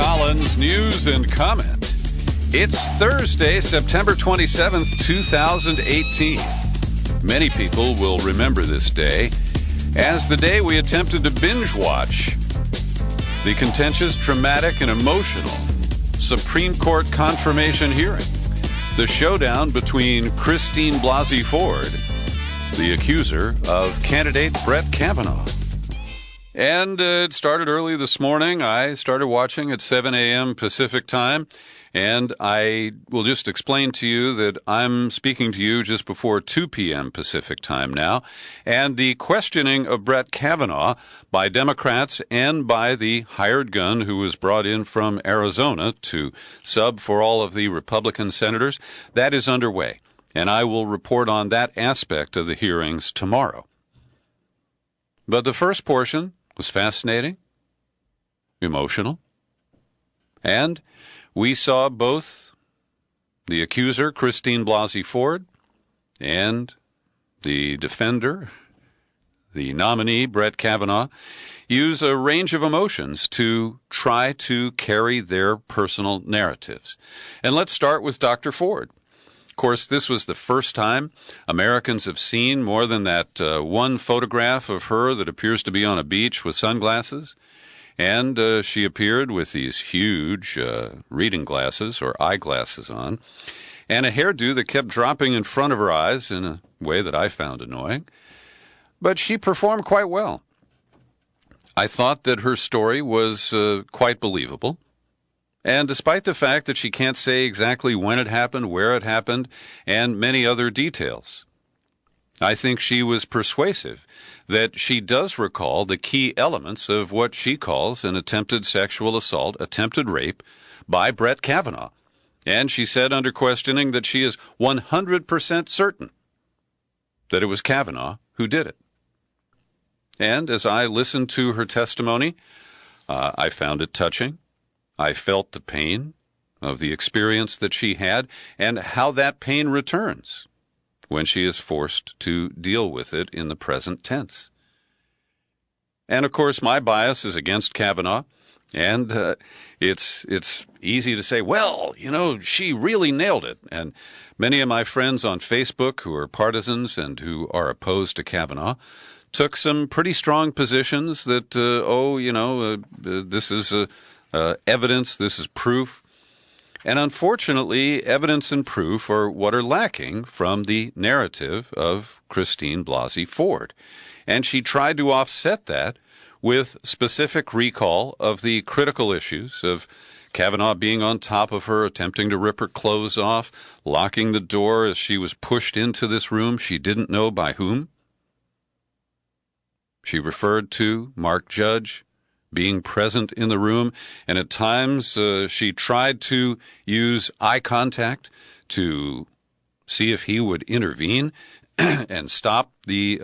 Collins, news and comment. It's Thursday, September 27th, 2018. Many people will remember this day as the day we attempted to binge-watch the contentious, dramatic, and emotional Supreme Court confirmation hearing. The showdown between Christine Blasey Ford, the accuser, of candidate Brett Kavanaugh. And it started early this morning. I started watching at 7 a.m. Pacific time. And I will just explain to you that I'm speaking to you just before 2 p.m. Pacific time now. And the questioning of Brett Kavanaugh by Democrats and by the hired gun who was brought in from Arizona to sub for all of the Republican senators, that is underway. And I will report on that aspect of the hearings tomorrow. But the first portion was fascinating, emotional, and we saw both the accuser, Christine Blasey Ford, and the defender, the nominee, Brett Kavanaugh, use a range of emotions to try to carry their personal narratives. And let's start with Dr. Ford. Of course, this was the first time Americans have seen more than that one photograph of her that appears to be on a beach with sunglasses. And she appeared with these huge reading glasses or eyeglasses on, and a hairdo that kept dropping in front of her eyes in a way that I found annoying. But she performed quite well. I thought that her story was quite believable. And despite the fact that she can't say exactly when it happened, where it happened, and many other details, I think she was persuasive that she does recall the key elements of what she calls an attempted sexual assault, attempted rape, by Brett Kavanaugh. And she said under questioning that she is 100% certain that it was Kavanaugh who did it. And as I listened to her testimony, I found it touching. I felt the pain of the experience that she had and how that pain returns when she is forced to deal with it in the present tense. And, of course, my bias is against Kavanaugh, and it's easy to say, well, you know, she really nailed it. And many of my friends on Facebook who are partisans and who are opposed to Kavanaugh took some pretty strong positions that, this is evidence, this is proof. And unfortunately, evidence and proof are what are lacking from the narrative of Christine Blasey Ford. And she tried to offset that with specific recall of the critical issues of Kavanaugh being on top of her, attempting to rip her clothes off, locking the door as she was pushed into this room she didn't know by whom. She referred to Mark Judge being present in the room, and at times she tried to use eye contact to see if he would intervene and stop the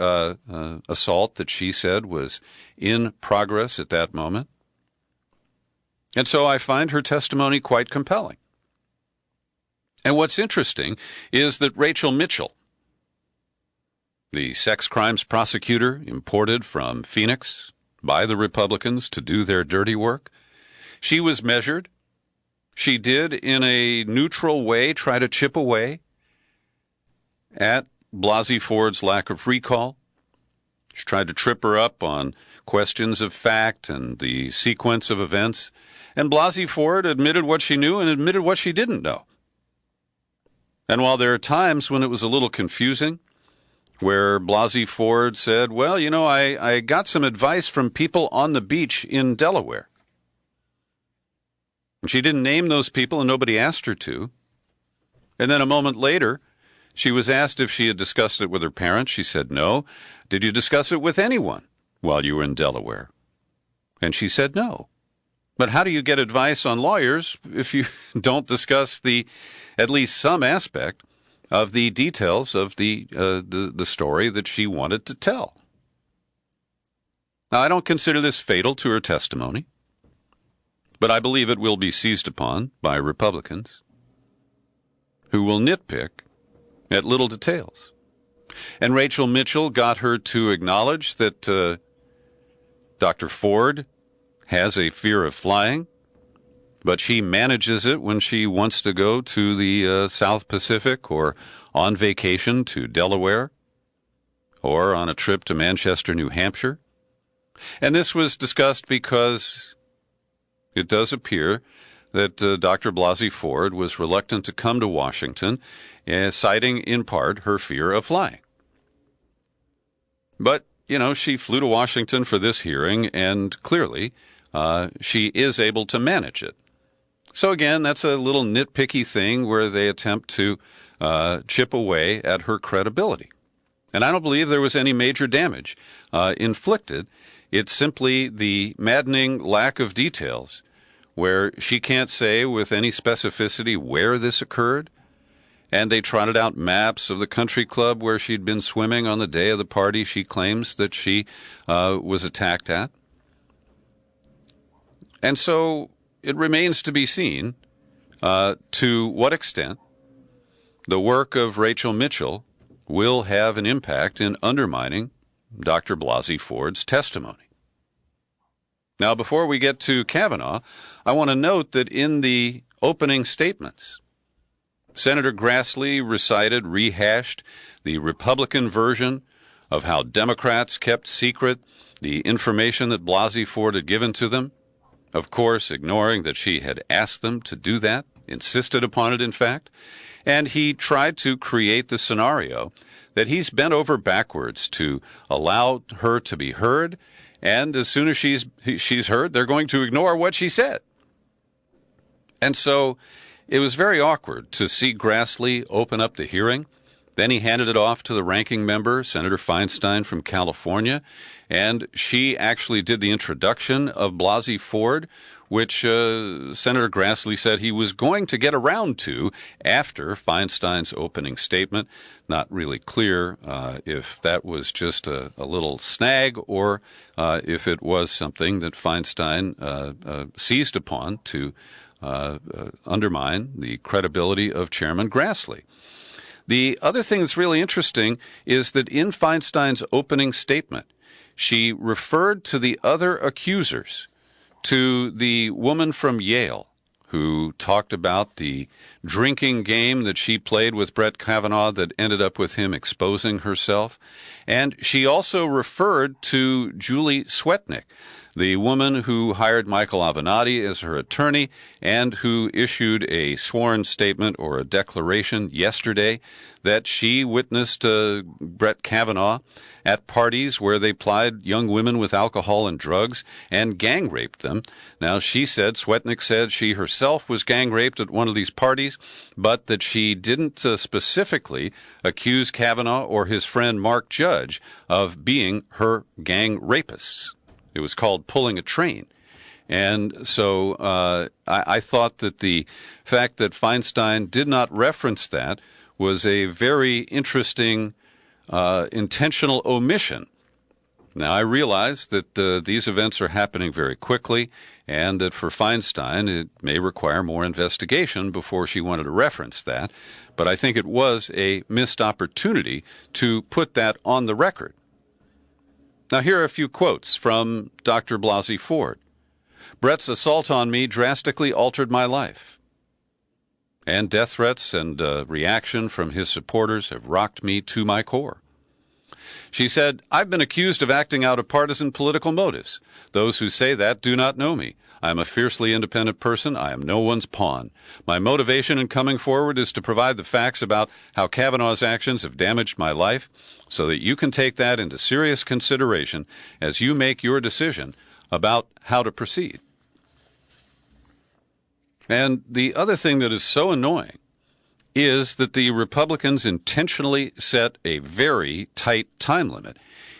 assault that she said was in progress at that moment. And so I find her testimony quite compelling. And what's interesting is that Rachel Mitchell, the sex crimes prosecutor imported from Phoenix by the Republicans to do their dirty work, she was measured. She did, in a neutral way, try to chip away at Blasey Ford's lack of recall. She tried to trip her up on questions of fact and the sequence of events. And Blasey Ford admitted what she knew and admitted what she didn't know. And while there are times when it was a little confusing, where Blasey Ford said, well, you know, I got some advice from people on the beach in Delaware. And she didn't name those people, and nobody asked her to. And then a moment later, she was asked if she had discussed it with her parents. She said no. Did you discuss it with anyone while you were in Delaware? And she said no. But how do you get advice on lawyers if you don't discuss at least some aspect of the details of the story that she wanted to tell? Now, I don't consider this fatal to her testimony, but I believe it will be seized upon by Republicans who will nitpick at little details. And Rachel Mitchell got her to acknowledge that Dr. Ford has a fear of flying, but she manages it when she wants to go to the South Pacific or on vacation to Delaware or on a trip to Manchester, New Hampshire. And this was discussed because it does appear that Dr. Blasey Ford was reluctant to come to Washington, citing in part her fear of flying. But, she flew to Washington for this hearing, and clearly she is able to manage it. So again, that's a little nitpicky thing where they attempt to chip away at her credibility. And I don't believe there was any major damage inflicted. It's simply the maddening lack of details where she can't say with any specificity where this occurred. And they trotted out maps of the country club where she'd been swimming on the day of the party she claims that she was attacked at. And so it remains to be seen to what extent the work of Rachel Mitchell will have an impact in undermining Dr. Blasey Ford's testimony. Now, before we get to Kavanaugh, I want to note that in the opening statements, Senator Grassley rehashed the Republican version of how Democrats kept secret the information that Blasey Ford had given to them, of course, ignoring that she had asked them to do that, insisted upon it, in fact, and he tried to create the scenario that he's bent over backwards to allow her to be heard, and as soon as she's heard, they're going to ignore what she said. And so it was very awkward to see Grassley open up the hearing. Then he handed it off to the ranking member, Senator Feinstein from California, and she actually did the introduction of Blasey Ford, which Senator Grassley said he was going to get around to after Feinstein's opening statement. Not really clear if that was just a little snag or if it was something that Feinstein seized upon to undermine the credibility of Chairman Grassley. The other thing that's really interesting is that in Feinstein's opening statement, she referred to the other accusers, to the woman from Yale who talked about the drinking game that she played with Brett Kavanaugh that ended up with him exposing herself. And she also referred to Julie Swetnick, the woman who hired Michael Avenatti as her attorney and who issued a sworn statement or a declaration yesterday that she witnessed Brett Kavanaugh at parties where they plied young women with alcohol and drugs and gang raped them. Now, Swetnick said she herself was gang raped at one of these parties, but that she didn't specifically accuse Kavanaugh or his friend Mark Judge of being her gang rapists. It was called pulling a train. And so I thought that the fact that Feinstein did not reference that was a very interesting intentional omission. Now, I realize that these events are happening very quickly and that for Feinstein it may require more investigation before she wanted to reference that, but I think it was a missed opportunity to put that on the record. Now, here are a few quotes from Dr. Blasey Ford. Brett's assault on me drastically altered my life. And death threats and reaction from his supporters have rocked me to my core. She said, I've been accused of acting out of partisan political motives. Those who say that do not know me. I am a fiercely independent person. I am no one's pawn. My motivation in coming forward is to provide the facts about how Kavanaugh's actions have damaged my life so that you can take that into serious consideration as you make your decision about how to proceed. And the other thing that is so annoying is that the Republicans intentionally set a very tight time limit.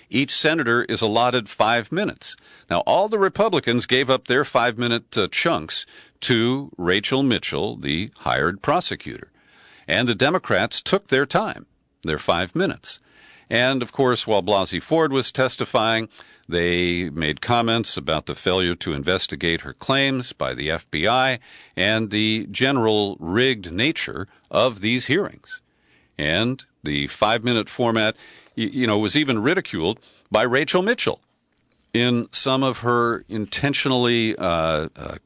Each senator is allotted 5 minutes. Now, all the Republicans gave up their 5-minute chunks to Rachel Mitchell, the hired prosecutor. And the Democrats took their time, their 5 minutes. And, of course, while Blasey Ford was testifying, they made comments about the failure to investigate her claims by the FBI and the general rigged nature of these hearings. And the 5-minute format, was even ridiculed by Rachel Mitchell. in some of her intentionally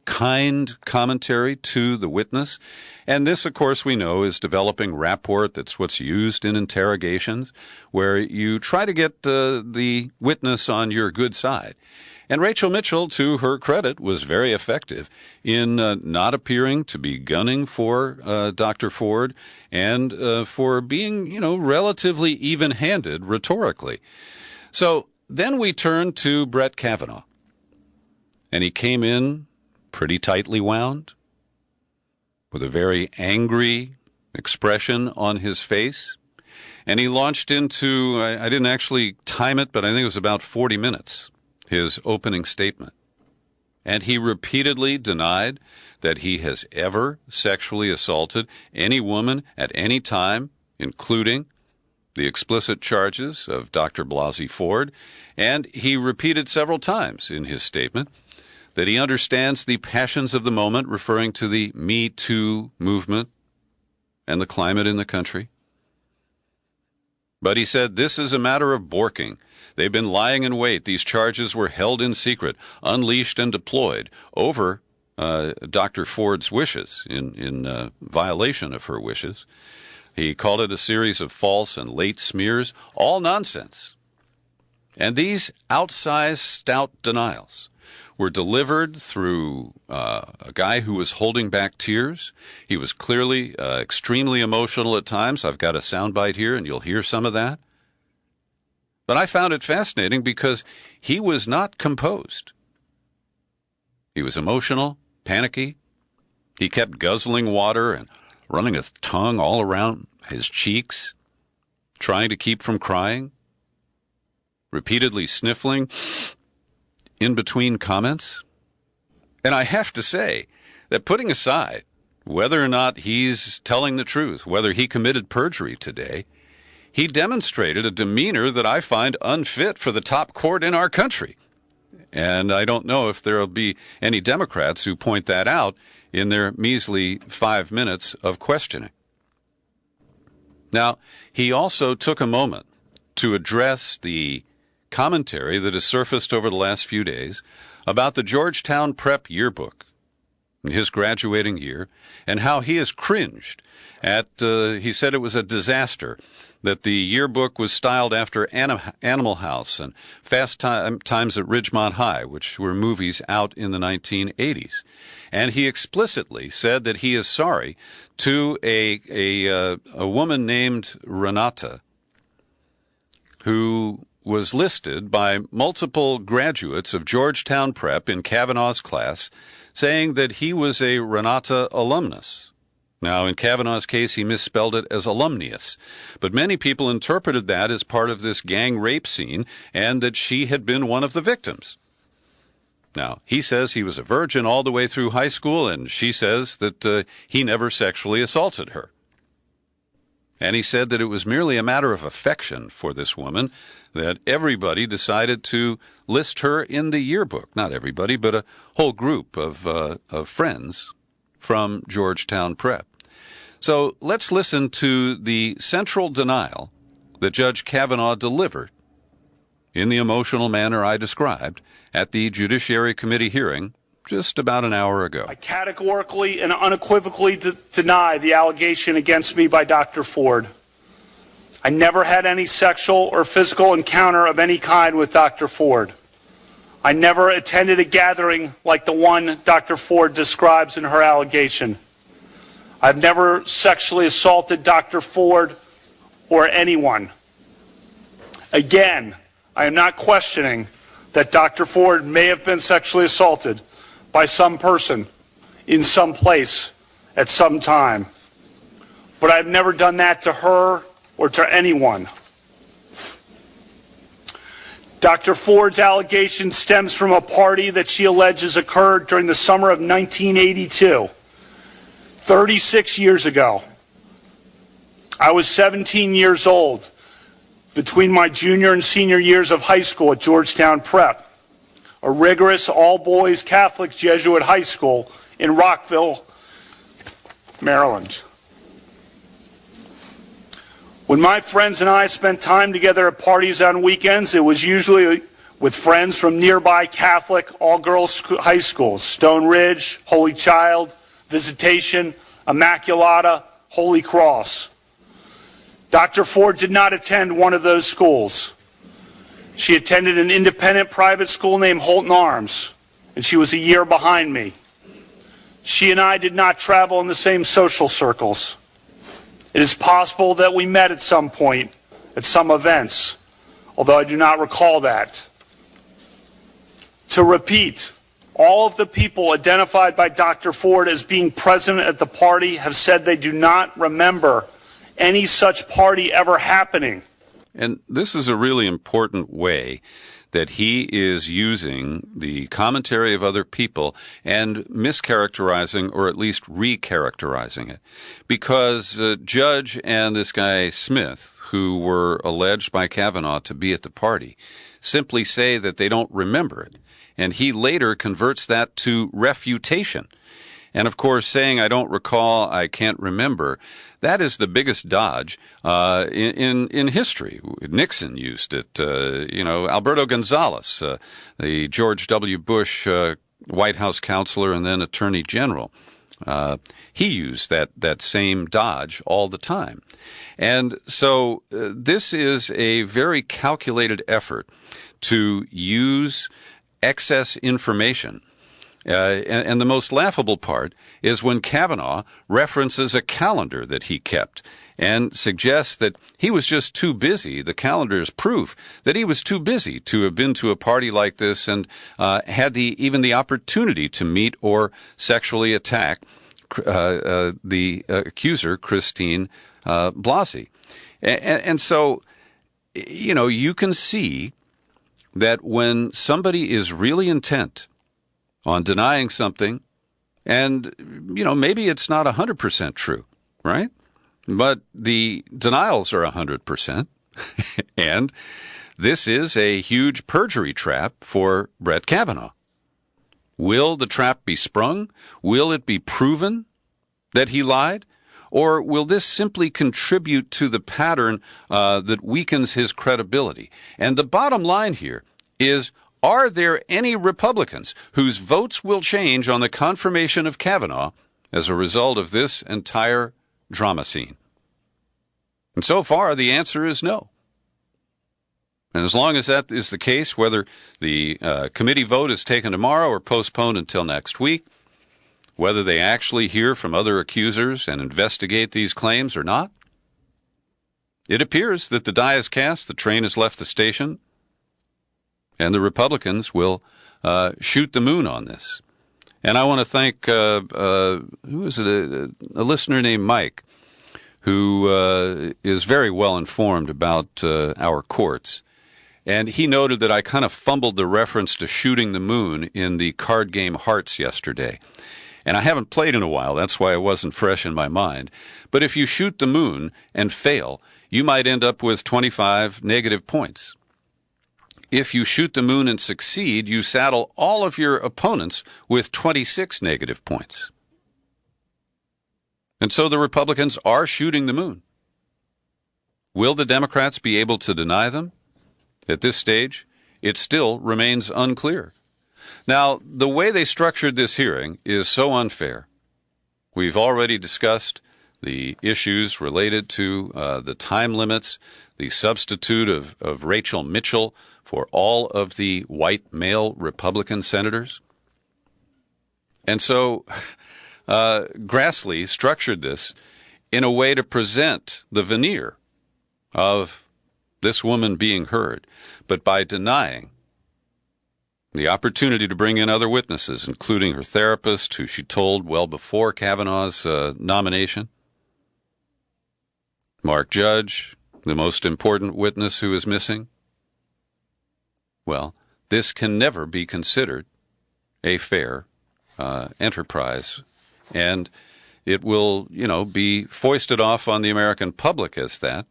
kind commentary to the witness. And this, of course, we know is developing rapport. That's what's used in interrogations, where you try to get the witness on your good side. And Rachel Mitchell, to her credit, was very effective in not appearing to be gunning for Dr. Ford and for being, relatively even-handed rhetorically. So then we turn to Brett Kavanaugh. And he came in pretty tightly wound, with a very angry expression on his face. And he launched into, I didn't actually time it, but I think it was about 40 minutes, his opening statement. And he repeatedly denied that he has ever sexually assaulted any woman at any time, including the explicit charges of Dr. Blasey Ford. And he repeated several times in his statement that he understands the passions of the moment, referring to the Me Too movement and the climate in the country. But he said this is a matter of borking. They've been lying in wait. These charges were held in secret, unleashed and deployed over Dr. Ford's wishes, in violation of her wishes. He called it a series of false and late smears, all nonsense. And these outsized, stout denials were delivered through a guy who was holding back tears. He was clearly extremely emotional at times. I've got a soundbite here, and you'll hear some of that. But I found it fascinating because he was not composed. He was emotional, panicky. He kept guzzling water and running his tongue all around his cheeks, trying to keep from crying, repeatedly sniffling in between comments. And I have to say that, putting aside whether or not he's telling the truth, whether he committed perjury today, he demonstrated a demeanor that I find unfit for the top court in our country. And I don't know if there will be any Democrats who point that out in their measly 5 minutes of questioning. Now, he also took a moment to address the commentary that has surfaced over the last few days about the Georgetown Prep yearbook, his graduating year, and how he has cringed at, he said it was a disaster, that the yearbook was styled after Animal House and Fast Times at Ridgemont High, which were movies out in the 1980s. And he explicitly said that he is sorry to a woman named Renata, who was listed by multiple graduates of Georgetown Prep in Kavanaugh's class, saying that he was a Renata alumnus. Now, in Kavanaugh's case, he misspelled it as alumnius, but many people interpreted that as part of this gang rape scene and that she had been one of the victims. Now, he says he was a virgin all the way through high school, and she says that he never sexually assaulted her. And he said that it was merely a matter of affection for this woman that everybody decided to list her in the yearbook. Not everybody, but a whole group of friends from Georgetown Prep. So let's listen to the central denial that Judge Kavanaugh delivered in the emotional manner I described at the Judiciary Committee hearing just about an hour ago. I categorically and unequivocally deny the allegation against me by Dr. Ford. I never had any sexual or physical encounter of any kind with Dr. Ford. I never attended a gathering like the one Dr. Ford describes in her allegation. I've never sexually assaulted Dr. Ford or anyone. Again, I am not questioning that Dr. Ford may have been sexually assaulted by some person in some place at some time. But I've never done that to her or to anyone. Dr. Ford's allegation stems from a party that she alleges occurred during the summer of 1982, 36 years ago. I was 17 years old between my junior and senior years of high school at Georgetown Prep, a rigorous all-boys Catholic Jesuit high school in Rockville, Maryland. When my friends and I spent time together at parties on weekends, it was usually with friends from nearby Catholic all-girls high schools, Stone Ridge, Holy Child, Visitation, Immaculata, Holy Cross. Dr. Ford did not attend one of those schools. She attended an independent private school named Holton Arms, and she was a year behind me. She and I did not travel in the same social circles. It is possible that we met at some point, at some events, although I do not recall that. To repeat, all of the people identified by Dr. Ford as being present at the party have said they do not remember any such party ever happening. And this is a really important way that he is using the commentary of other people and mischaracterizing or at least recharacterizing it. Because Judge and this guy Smith, who were alleged by Kavanaugh to be at the party, simply say that they don't remember it. And he later converts that to refutation. And, of course, saying I don't recall, I can't remember, that is the biggest dodge in history. Nixon used it. Alberto Gonzales, the George W. Bush White House counselor and then Attorney General, he used that same dodge all the time. And so this is a very calculated effort to use excess information. And the most laughable part is when Kavanaugh references a calendar that he kept and suggests that he was just too busy. The calendar is proof that he was too busy to have been to a party like this and had even the opportunity to meet or sexually attack the accuser, Christine Blasey. And so, you can see that when somebody is really intent on denying something, and, maybe it's not 100% true, right? But the denials are 100%, and this is a huge perjury trap for Brett Kavanaugh. Will the trap be sprung? Will it be proven that he lied? Or will this simply contribute to the pattern that weakens his credibility? And the bottom line here is, are there any Republicans whose votes will change on the confirmation of Kavanaugh as a result of this entire drama scene? And so far, the answer is no. And as long as that is the case, whether the committee vote is taken tomorrow or postponed until next week, whether they actually hear from other accusers and investigate these claims or not, it appears that the die is cast, the train has left the station, and the Republicans will shoot the moon on this. And I want to thank, who is it, a listener named Mike, who is very well informed about our courts. And he noted that I kind of fumbled the reference to shooting the moon in the card game Hearts yesterday. And I haven't played in a while, that's why it wasn't fresh in my mind. But if you shoot the moon and fail, you might end up with 25 negative points. If you shoot the moon and succeed, you saddle all of your opponents with 26 negative points. And so the Republicans are shooting the moon. Will the Democrats be able to deny them? At this stage, it still remains unclear. Now, the way they structured this hearing is so unfair. We've already discussed the issues related to the time limits, the substitute of Rachel Mitchell for all of the white male Republican senators. And so Grassley structured this in a way to present the veneer of this woman being heard, but by denying the opportunity to bring in other witnesses, including her therapist, who she told well before Kavanaugh's nomination, Mark Judge, the most important witness who is missing. Well, this can never be considered a fair enterprise, and it will, be foisted off on the American public as that.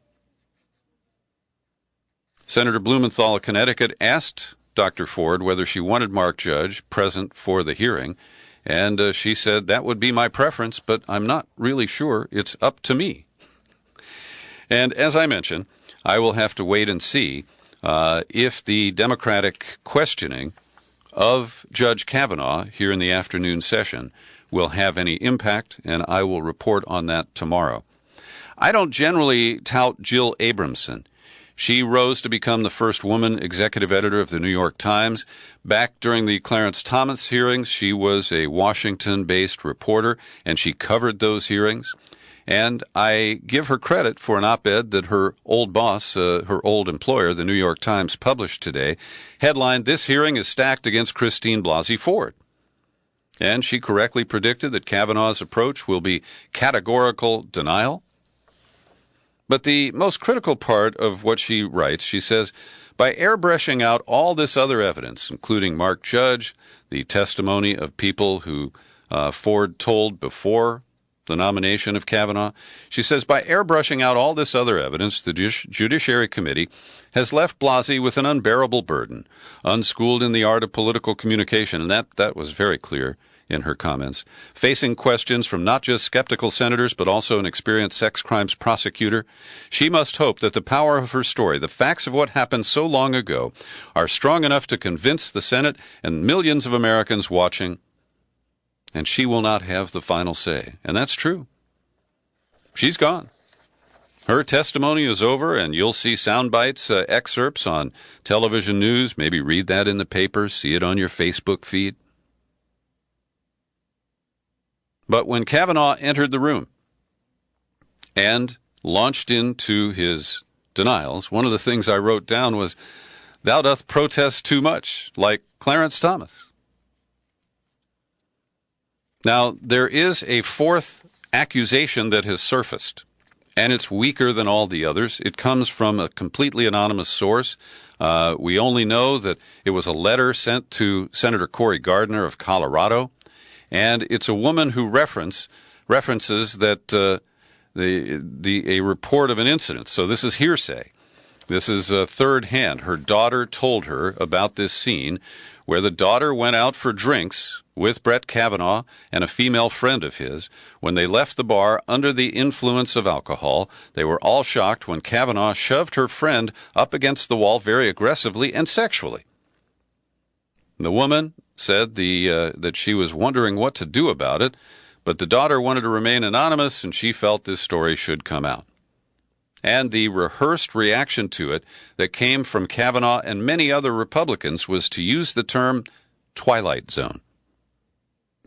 Senator Blumenthal of Connecticut asked Dr. Ford whether she wanted Mark Judge present for the hearing, and she said, that would be my preference, but I'm not really sure. It's up to me. And as I mentioned, I will have to wait and see if the Democratic questioning of Judge Kavanaugh here in the afternoon session will have any impact, and I will report on that tomorrow. I don't generally tout Jill Abramson. She rose to become the first woman executive editor of the New York Times. Back during the Clarence Thomas hearings, she was a Washington-based reporter, and she covered those hearings. And I give her credit for an op-ed that her old boss, her old employer, the New York Times, published today, headlined, "This hearing is stacked against Christine Blasey Ford." And she correctly predicted that Kavanaugh's approach will be categorical denial. But the most critical part of what she writes, she says, by airbrushing out all this other evidence, including Mark Judge, the testimony of people who Ford told before the nomination of Kavanaugh, she says, by airbrushing out all this other evidence, the Judiciary Committee has left Blasey with an unbearable burden, unschooled in the art of political communication, and that was very clear in her comments, facing questions from not just skeptical senators but also an experienced sex crimes prosecutor. She must hope that the power of her story, the facts of what happened so long ago, are strong enough to convince the Senate and millions of Americans watching, and she will not have the final say. And that's true. She's gone. Her testimony is over, and you'll see sound bites, excerpts on television news. Maybe read that in the paper, see it on your Facebook feed. But when Kavanaugh entered the room and launched into his denials, one of the things I wrote down was, "Thou doth protest too much, like Clarence Thomas." Now, there is a fourth accusation that has surfaced, and it's weaker than all the others. It comes from a completely anonymous source. We only know that it was a letter sent to Senator Cory Gardner of Colorado. And it's a woman who references that a report of an incident. So this is hearsay. This is third hand. Her daughter told her about this scene where the daughter went out for drinks with Brett Kavanaugh and a female friend of his. When they left the bar under the influence of alcohol, they were all shocked when Kavanaugh shoved her friend up against the wall very aggressively and sexually. The woman said that she was wondering what to do about it, but the daughter wanted to remain anonymous, and she felt this story should come out. And the rehearsed reaction to it that came from Kavanaugh and many other Republicans was to use the term Twilight Zone.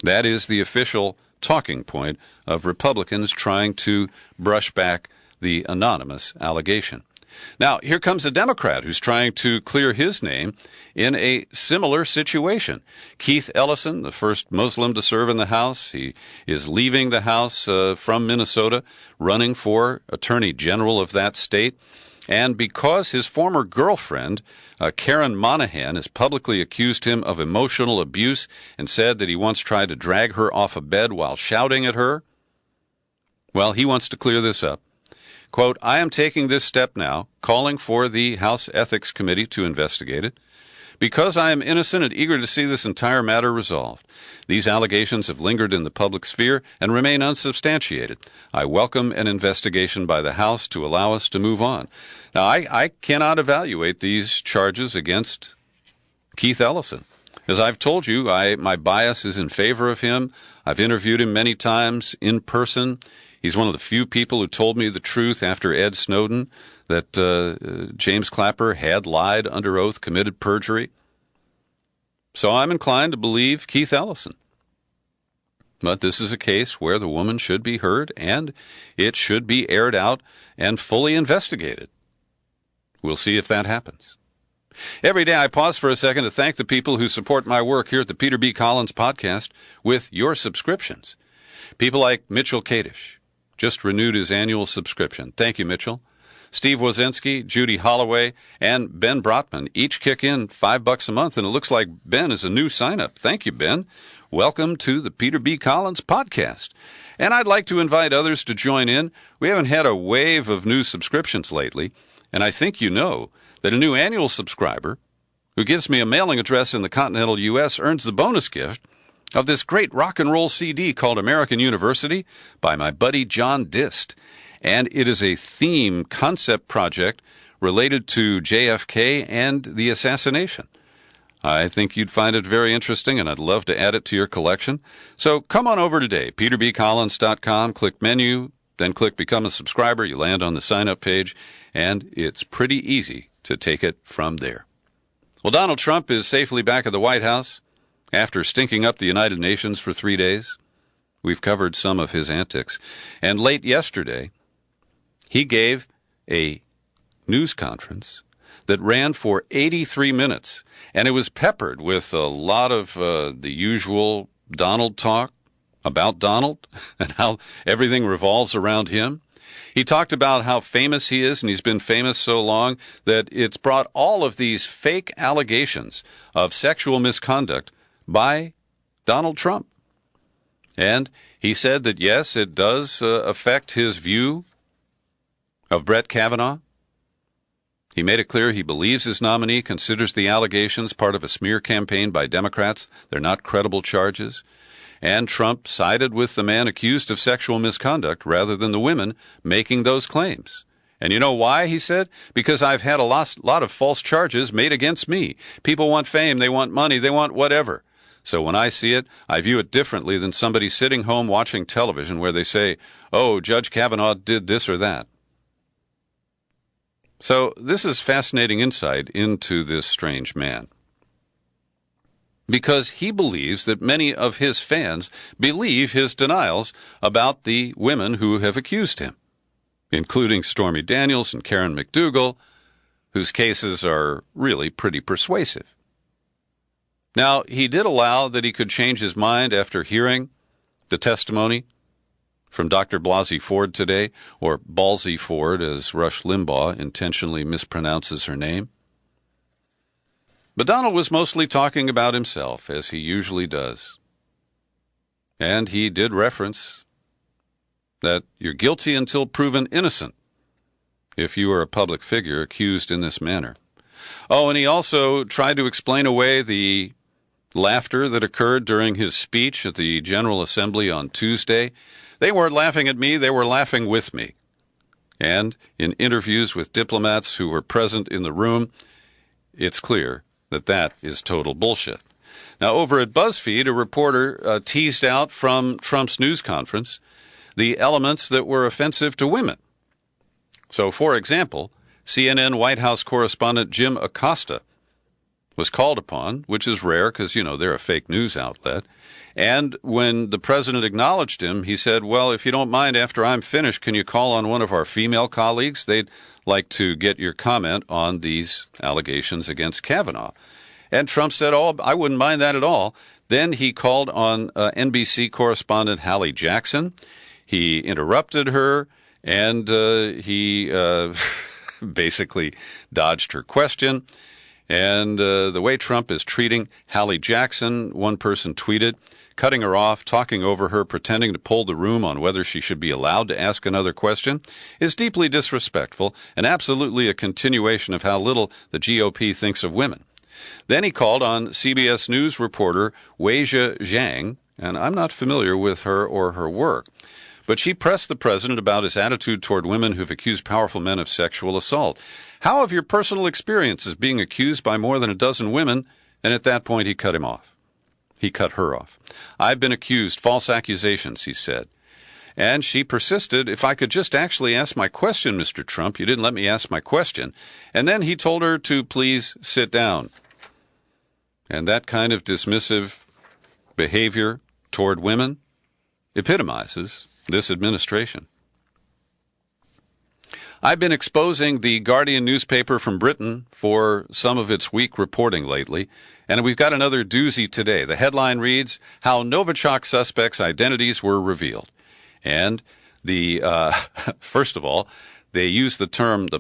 That is the official talking point of Republicans trying to brush back the anonymous allegation. Now, here comes a Democrat who's trying to clear his name in a similar situation. Keith Ellison, the first Muslim to serve in the House, he is leaving the House from Minnesota, running for Attorney General of that state. And because his former girlfriend, Karen Monahan, has publicly accused him of emotional abuse and said that he once tried to drag her off a bed while shouting at her, well, he wants to clear this up. Quote, "I am taking this step now, calling for the House Ethics Committee to investigate it, because I am innocent and eager to see this entire matter resolved. These allegations have lingered in the public sphere and remain unsubstantiated. I welcome an investigation by the House to allow us to move on." Now, I cannot evaluate these charges against Keith Ellison. As I've told you, my bias is in favor of him. I've interviewed him many times in person. He's one of the few people who told me the truth after Ed Snowden, that James Clapper had lied under oath, committed perjury. So I'm inclined to believe Keith Ellison. But this is a case where the woman should be heard, and it should be aired out and fully investigated. We'll see if that happens. Every day I pause for a second to thank the people who support my work here at the Peter B. Collins Podcast with your subscriptions. People like Mitchell Kadish just renewed his annual subscription. Thank you, Mitchell. Steve Wozinski, Judy Holloway, and Ben Brotman each kick in $5 a month, and it looks like Ben is a new sign-up. Thank you, Ben. Welcome to the Peter B. Collins Podcast. And I'd like to invite others to join in. We haven't had a wave of new subscriptions lately, and I think you know that a new annual subscriber who gives me a mailing address in the continental U.S. earns the bonus gift of this great rock and roll CD called American University by my buddy John Dist. And it is a theme concept project related to JFK and the assassination. I think you'd find it very interesting, and I'd love to add it to your collection. So come on over today, peterbcollins.com, click menu, then click Become a Subscriber. You land on the sign-up page, and it's pretty easy to take it from there. Well, Donald Trump is safely back at the White House after stinking up the United Nations for 3 days. We've covered some of his antics. And late yesterday, he gave a news conference that ran for 83 minutes, and it was peppered with a lot of the usual Donald talk about Donald and how everything revolves around him. He talked about how famous he is, and he's been famous so long that it's brought all of these fake allegations of sexual misconduct by Donald Trump. And he said that, yes, it does affect his view of Brett Kavanaugh. He made it clear he believes his nominee considers the allegations part of a smear campaign by Democrats. They're not credible charges. And Trump sided with the man accused of sexual misconduct rather than the women making those claims. And you know why, he said? Because I've had a lot of false charges made against me. People want fame, they want money, they want whatever. So when I see it, I view it differently than somebody sitting home watching television where they say, oh, Judge Kavanaugh did this or that. So this is fascinating insight into this strange man, because he believes that many of his fans believe his denials about the women who have accused him, including Stormy Daniels and Karen McDougal, whose cases are really pretty persuasive. Now, he did allow that he could change his mind after hearing the testimony from Dr. Blasey Ford today, or Ballsy Ford, as Rush Limbaugh intentionally mispronounces her name. But Donald was mostly talking about himself, as he usually does. And he did reference that you're guilty until proven innocent if you are a public figure accused in this manner. Oh, and he also tried to explain away the laughter that occurred during his speech at the General Assembly on Tuesday. They weren't laughing at me, they were laughing with me. And in interviews with diplomats who were present in the room, it's clear that that is total bullshit. Now, over at BuzzFeed, a reporter teased out from Trump's news conference the elements that were offensive to women. So, for example, CNN White House correspondent Jim Acosta was called upon, which is rare because, you know, they're a fake news outlet. And when the president acknowledged him, he said, well, if you don't mind, after I'm finished, can you call on one of our female colleagues? They'd like to get your comment on these allegations against Kavanaugh. And Trump said, oh, I wouldn't mind that at all. Then he called on NBC correspondent Hallie Jackson. He interrupted her, and he basically dodged her question. And the way Trump is treating Hallie Jackson, one person tweeted, cutting her off, talking over her, pretending to poll the room on whether she should be allowed to ask another question, is deeply disrespectful and absolutely a continuation of how little the GOP thinks of women. Then he called on CBS News reporter Weijia Zhang, and I'm not familiar with her or her work, but she pressed the president about his attitude toward women who've accused powerful men of sexual assault. How have your personal experiences being accused by more than a dozen women? And at that point, he cut him off. He cut her off. I've been accused, false accusations, he said. And she persisted, if I could just actually ask my question, Mr. Trump, you didn't let me ask my question. And then he told her to please sit down. And that kind of dismissive behavior toward women epitomizes this administration. I've been exposing the Guardian newspaper from Britain for some of its weak reporting lately, and we've got another doozy today. The headline reads, How Novichok Suspects' Identities Were Revealed. And the first of all, they use the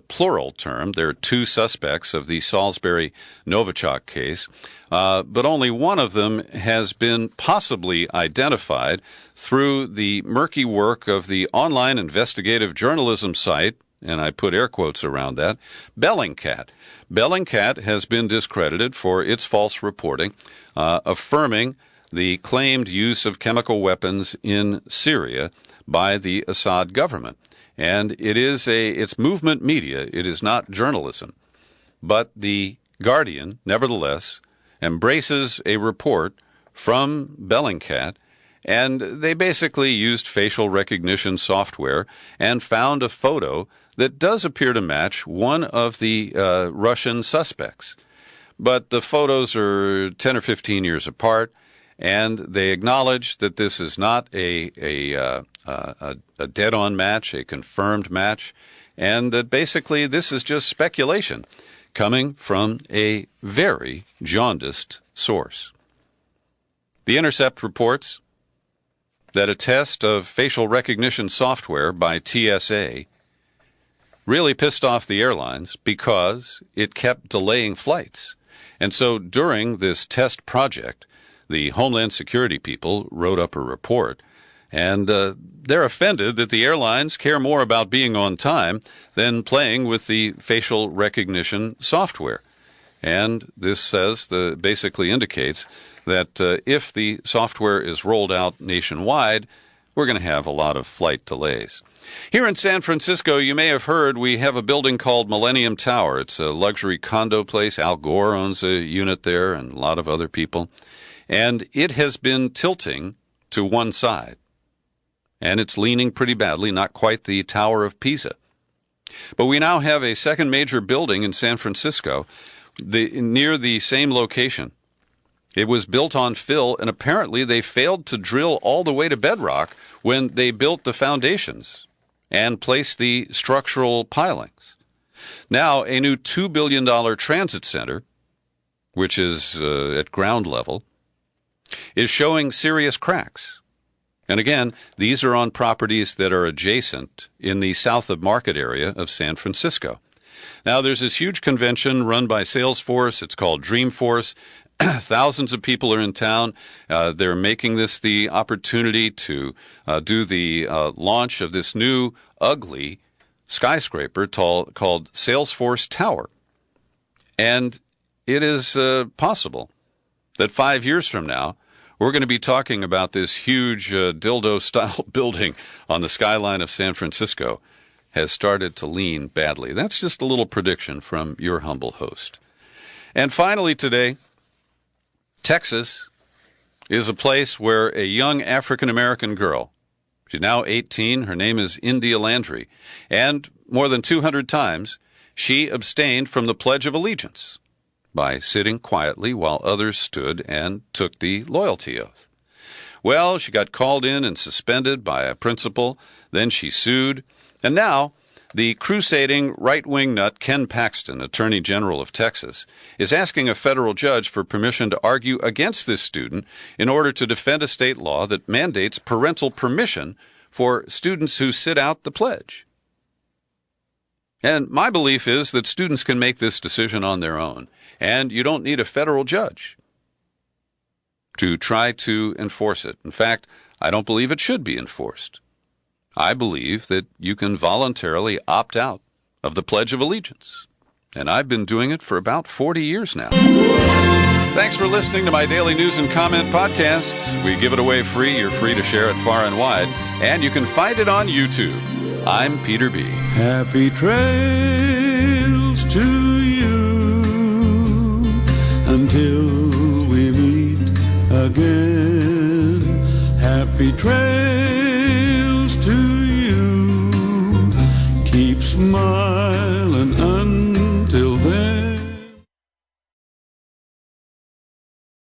plural term. There are two suspects of the Salisbury Novichok case, but only one of them has been possibly identified through the murky work of the online investigative journalism site, and I put air quotes around that, Bellingcat. Bellingcat has been discredited for its false reporting, affirming the claimed use of chemical weapons in Syria by the Assad government. and it's movement media. It is not journalism. But the Guardian, nevertheless, embraces a report from Bellingcat, and they basically used facial recognition software and found a photo that does appear to match one of the Russian suspects. But the photos are 10 or 15 years apart, and they acknowledge that this is not a dead-on match, a confirmed match, and that basically this is just speculation coming from a very jaundiced source. The Intercept reports that a test of facial recognition software by TSA really pissed off the airlines because it kept delaying flights. And so during this test project, the Homeland Security people wrote up a report, and they're offended that the airlines care more about being on time than playing with the facial recognition software. And this basically indicates that if the software is rolled out nationwide, we're going to have a lot of flight delays. Here in San Francisco, you may have heard we have a building called Millennium Tower. It's a luxury condo place. Al Gore owns a unit there and a lot of other people. And it has been tilting to one side. And it's leaning pretty badly, not quite the Tower of Pisa. But we now have a second major building in San Francisco near the same location. It was built on fill, and apparently they failed to drill all the way to bedrock when they built the foundations and placed the structural pilings. Now, a new $2 billion transit center, which is at ground level, is showing serious cracks. And again, these are on properties that are adjacent in the South of Market area of San Francisco. Now, there's this huge convention run by Salesforce. It's called Dreamforce. Thousands of people are in town. They're making this the opportunity to do the launch of this new ugly skyscraper called Salesforce Tower. And it is possible that 5 years from now, we're going to be talking about this huge dildo-style building on the skyline of San Francisco has started to lean badly. That's just a little prediction from your humble host. And finally today, Texas is a place where a young African-American girl, she's now 18, her name is India Landry, and more than 200 times she abstained from the Pledge of Allegiance by sitting quietly while others stood and took the loyalty oath. Well, she got called in and suspended by a principal, then she sued, and now the crusading right-wing nut Ken Paxton, Attorney General of Texas, is asking a federal judge for permission to argue against this student in order to defend a state law that mandates parental permission for students who sit out the pledge. And my belief is that students can make this decision on their own, and you don't need a federal judge to try to enforce it. In fact, I don't believe it should be enforced. I believe that you can voluntarily opt out of the Pledge of Allegiance, and I've been doing it for about 40 years now. Thanks for listening to my daily news and comment podcast. We give it away free. You're free to share it far and wide, and you can find it on YouTube. I'm Peter B. Happy trails to you until we meet again. Happy trails to you. Keep smiling.